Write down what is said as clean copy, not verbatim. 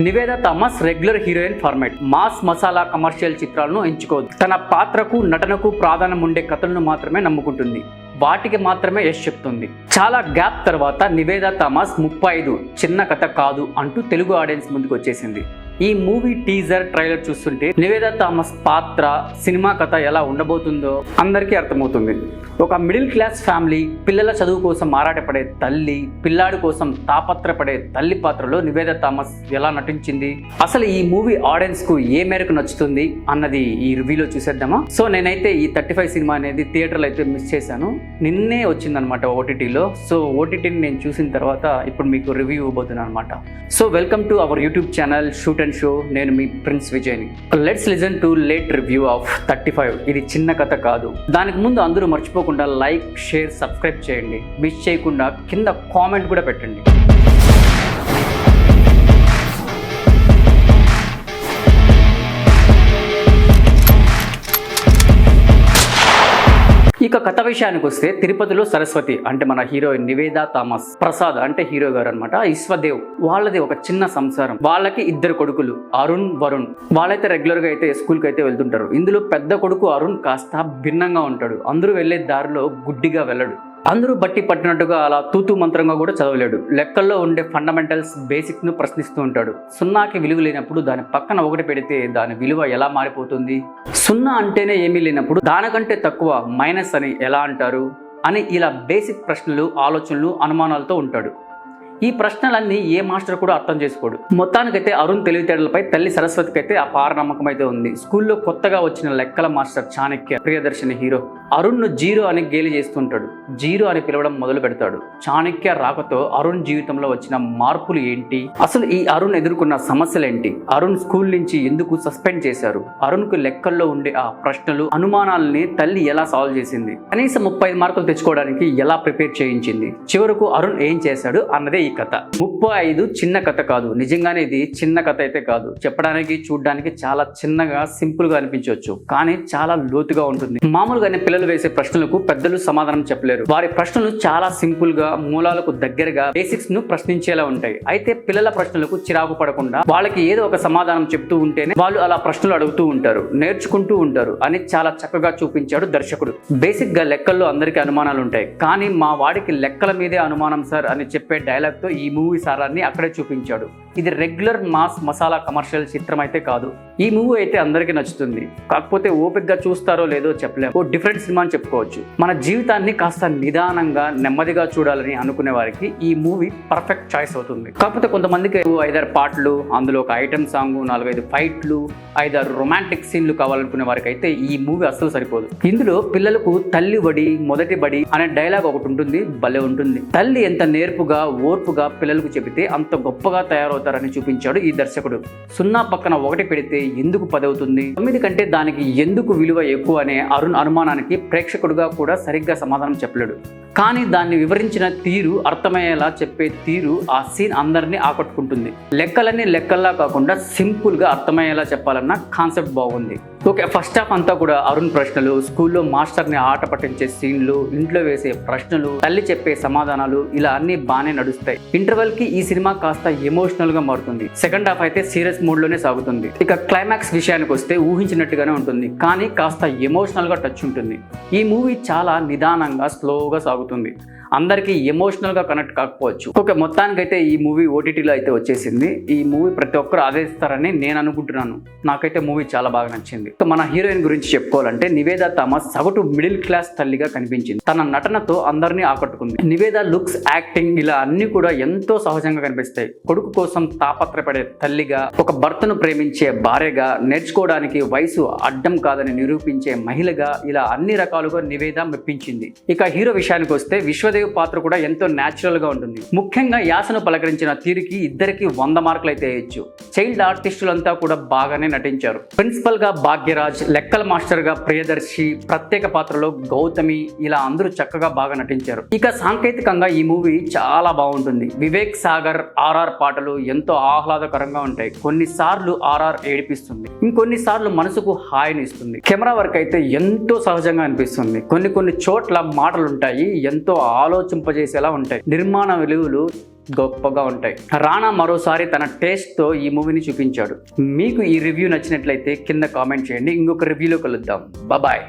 Nivetha Thomas regular heroine format, mass masala commercial చిత్రాలను ఎంచుకోదు. తన పాత్రకు నటనకు ప్రాధాన్యం ఉండే కథలను మాత్రమే నమ్ముకుంటుంది, వాటికి మాత్రమే యశ్ చెప్తుంది. చాలా గ్యాప్ తర్వాత నివేదా థామస్ 35 చిన్న కథ కాదు అంటూ తెలుగు ఆడియన్స్ ముందుకు వచ్చేసింది. ఈ మూవీ టీజర్ ట్రైలర్ చూస్తుంటే నివేదా థామస్ పాత్ర, సినిమా కథ ఎలా ఉండబోతుందో అందరికీ అర్థమవుతుంది. ఒక మిడిల్ క్లాస్ ఫ్యామిలీ, పిల్లల చదువు కోసం ఆరాటపడే తల్లి, పిల్లాడి కోసం తాపత్రపడే తల్లి పాత్రలో నివేదా థామస్ ఎలా నటించింది, అసలు ఈ మూవీ ఆడియన్స్ కు ఏ మేరకు నచ్చుతుంది అన్నది ఈ రివ్యూలో చూసేద్దామా. సో నేనైతే ఈ 35 సినిమా అనేది థియేటర్లో అయితే మిస్ చేశాను. నిన్నే వచ్చిందనమాట ఓటీటీలో. సో ఓటీటీని నేను చూసిన తర్వాత ఇప్పుడు మీకు రివ్యూ ఇవ్వబోతున్నాను అనమాట. So welcome to our YouTube channel shoot and show. నేను మీ ప్రిన్స్ విజయ్ని. Let's listen to late review of 35. ఇది చిన్న కథ కాదు. దానికి ముందు అందరూ మర్చిపోకుండా లైక్, షేర్, సబ్స్క్రైబ్ చేయండి. మిస్ చేయకుండా కింద కామెంట్ కూడా పెట్టండి. ఇక కథ విషయానికి వస్తే, తిరుపతిలో సరస్వతి అంటే మన హీరోయిన్ నివేదా థామస్, ప్రసాద్ అంటే హీరో గారు అనమాట, విశ్వదేవ్ వాళ్ళది ఒక చిన్న సంసారం. వాళ్ళకి 2 కొడుకులు, అరుణ్, వరుణ్. వాళ్ళైతే రెగ్యులర్ గా అయితే స్కూల్ కి అయితే వెళ్తుంటారు. ఇందులో పెద్ద కొడుకు అరుణ్ కాస్త భిన్నంగా ఉంటాడు. అందరూ వెళ్లే దారిలో గుడ్డిగా వెళ్ళడు. అందరూ బట్టి పట్టినట్టుగా అలా తూతూ మంత్రంగా కూడా చదవలేడు. లెక్కల్లో ఉండే ఫండమెంటల్స్, బేసిక్ ను ప్రశ్నిస్తూ ఉంటాడు. సున్నాకి విలువ లేనప్పుడు దాని పక్కన 1 పెడితే దాని విలువ ఎలా మారిపోతుంది? సున్నా అంటేనే ఏమీ లేనప్పుడు దానికంటే తక్కువ మైనస్ అని ఎలా అంటారు అని ఇలా బేసిక్ ప్రశ్నలు, ఆలోచనలు, అనుమానాలతో ఉంటాడు. ఈ ప్రశ్నలన్నీ ఏ మాస్టర్ కూడా అర్థం చేసుకోడు. మొత్తానికైతే అరుణ్ తెలివితేటలపై తల్లి సరస్వతికి అయితే అపార నమ్మకం అయితే ఉంది. స్కూల్లో కొత్తగా వచ్చిన లెక్కల మాస్టర్ చాణక్య, ప్రియదర్శిని హీరో, అరుణ్ ను జీరో అని గేలి చేస్తుంటాడు. జీరో అని పిలవడం మొదలు పెడతాడు. చాణక్య రాకతో అరుణ్ జీవితంలో వచ్చిన మార్పులు ఏంటి, అసలు ఈ అరుణ్ ఎదుర్కొన్న సమస్యలేంటి, అరుణ్ స్కూల్ నుంచి ఎందుకు సస్పెండ్ చేశారు, అరుణ్ కు లెక్కల్లో ఉండే ఆ ప్రశ్నలు, అనుమానాలని తల్లి ఎలా సాల్వ్ చేసింది, కనీసం 35 మార్కులు తెచ్చుకోవడానికి ఎలా ప్రిపేర్ చేయించింది, చివరకు అరుణ్ ఏం చేశాడు అన్నదే ఈ కథ. 35 చిన్న కథ కాదు. నిజంగానే ఇది చిన్న కథ అయితే కాదు. చెప్పడానికి, చూడడానికి చాలా చిన్నగా, సింపుల్ గా అనిపించవచ్చు, కానీ చాలా లోతుగా ఉంటుంది. మామూలుగానే పిల్లలు వేసే ప్రశ్నలకు పెద్దలు సమాధానం చెప్పలేరు. వారి ప్రశ్నలు చాలా సింపుల్ గా, మూలాలకు దగ్గరగా, బేసిక్స్ ను ప్రశ్నించేలా ఉంటాయి. అయితే పిల్లల ప్రశ్నలకు చిరాకు పడకుండా వాళ్ళకి ఏదో ఒక సమాధానం చెప్తూ ఉంటేనే వాళ్ళు అలా ప్రశ్నలు అడుగుతూ ఉంటారు, నేర్చుకుంటూ ఉంటారు అని చాలా చక్కగా చూపించాడు దర్శకుడు. బేసిక్ గా లెక్కల్లో అందరికీ అనుమానాలు ఉంటాయి, కానీ మా వాడికి లెక్కల మీదే అనుమానం సార్ అని చెప్పే డైలాగ్ తో ఈ మూవీ సారాన్ని అక్కడే చూపించాడు. ఇది రెగ్యులర్ మాస్ మసాలా కమర్షియల్ చిత్రం అయితే కాదు. ఈ మూవీ అయితే అందరికీ నచ్చుతుంది, కాకపోతే ఓపికగా చూస్తారో లేదో చెప్పలేము. ఓ డిఫరెంట్ సినిమా అని చెప్పుకోవచ్చు. మన జీవితాన్ని కాస్త నిదానంగా, నెమ్మదిగా చూడాలని అనుకునే వారికి ఈ మూవీ పర్ఫెక్ట్ చాయిస్ అవుతుంది. కాకపోతే కొంతమందికి 5-6 పాటలు, అందులో ఒక ఐటమ్ సాంగ్, 4-5 ఫైట్లు, 5-6 రొమాంటిక్ సీన్లు కావాలనుకునే వారికి అయితే ఈ మూవీ అస్సలు సరిపోదు. ఇందులో పిల్లలకు తల్లి బడి, మొదటి బడి అనే డైలాగ్ ఒకటి ఉంటుంది, భలే ఉంటుంది. తల్లి ఎంత నేర్పుగా, ఓర్పుగా పిల్లలకు చెబితే అంత గొప్పగా తయారవుతారని చూపించాడు ఈ దర్శకుడు. 0 పక్కన 1 పెడితే ఎందుకు 10 అవుతుంది, 9 కంటే దానికి ఎందుకు విలువ ఎక్కువ అనే అరుణ్ అనుమానానికి ప్రేక్షకుడుగా కూడా సరిగ్గా సమాధానం చెప్పలేడు. కానీ దాన్ని వివరించిన తీరు, అర్థమయ్యేలా చెప్పే తీరు, ఆ సీన్ అందరినీ ఆకట్టుకుంటుంది. లెక్కలన్నీ లెక్కల్లా కాకుండా సింపుల్ గా అర్థమయ్యేలా చెప్పాలన్న కాన్సెప్ట్ బాగుంది. ఓకే, ఫస్ట్ హాఫ్ అంతా కూడా అరుణ్ ప్రశ్నలు, స్కూల్లో మాస్టర్ ని ఆట పట్టించే సీన్లు, ఇంట్లో వేసే ప్రశ్నలు, తల్లి చెప్పే సమాధానాలు, ఇలా అన్ని బాగానే నడుస్తాయి. ఇంటర్వెల్ కి ఈ సినిమా కాస్త ఎమోషనల్ గా మారుతుంది. సెకండ్ హాఫ్ అయితే సీరియస్ మూడ్ లోనే సాగుతుంది. ఇక క్లైమాక్స్ విషయానికి వస్తే ఊహించినట్టుగానే ఉంటుంది, కానీ కాస్త ఎమోషనల్ గా టచ్ ఉంటుంది. ఈ మూవీ చాలా నిదానంగా, స్లోగా సాగుతుంది. అందరికీ ఎమోషనల్ గా కనెక్ట్ కాకపోవచ్చు. ఓకే, మొత్తానికైతే ఈ మూవీ ఓటీటీలో అయితే వచ్చేసింది. ఈ మూవీ ప్రతి ఒక్కరు ఆదరిస్తారని నేను అనుకుంటున్నాను. నాకైతే మూవీ చాలా బాగా నచ్చింది. మన హీరోయిన్ గురించి చెప్పుకోవాలంటే, నివేదా థామస్ సగటు మిడిల్ క్లాస్ తల్లిగా కనిపించింది. తన నటనతో అందరినీ ఆకట్టుకుంది. నివేదా లుక్స్, యాక్టింగ్ ఇలా అన్ని కూడా ఎంతో సహజంగా కనిపిస్తాయి. కొడుకు కోసం తాపత్రపడే తల్లిగా, ఒక భర్తను ప్రేమించే భార్యగా, నేర్చుకోవడానికి వయసు అడ్డం కాదని నిరూపించే మహిళగా, ఇలా అన్ని రకాలుగా నివేదా మెప్పించింది. ఇక హీరో విషయానికి వస్తే, విశ్వదేవ్ పాత్ర కూడా ఎంతో న్యాచురల్ గా ఉంటుంది. ముఖ్యంగా యాసను పలకరించిన తీరుకి ఇద్దరికి 100 మార్కులు అయితే వేయచ్చు. చైల్డ్ ఆర్టిస్టులంతా కూడా బాగానే నటించారు. ప్రిన్సిపల్ గా భాగ్యరాజ్, లెక్కల మాస్టర్ గా ప్రియదర్శి, ప్రత్యేక పాత్రలో గౌతమి, ఇలా అందరూ చక్కగా బాగా నటించారు. ఇక సాంకేతికంగా ఈ మూవీ చాలా బాగుంటుంది. వివేక్ సాగర్ ఆర్ఆర్ పాటలు ఎంతో ఆహ్లాదకరంగా ఉంటాయి. కొన్నిసార్లు ఆర్ఆర్ ఏడిపిస్తుంది, ఇంకొన్నిసార్లు మనసుకు హాయిని ఇస్తుంది. కెమెరా వర్క్ అయితే ఎంతో సహజంగా అనిపిస్తుంది. కొన్ని చోట్ల మాటలు ఉంటాయి, ఎంతో ఆలోచింపజేసేలా ఉంటాయి. నిర్మాణ విలువలు గొప్పగా ఉంటాయి. రానా మరోసారి తన టేస్ట్తో ఈ మూవీని చూపించాడు. మీకు ఈ రివ్యూ నచ్చినట్లయితే కింద కామెంట్ చేయండి. ఇంకొక రివ్యూలో కలుద్దాం. బాయ్.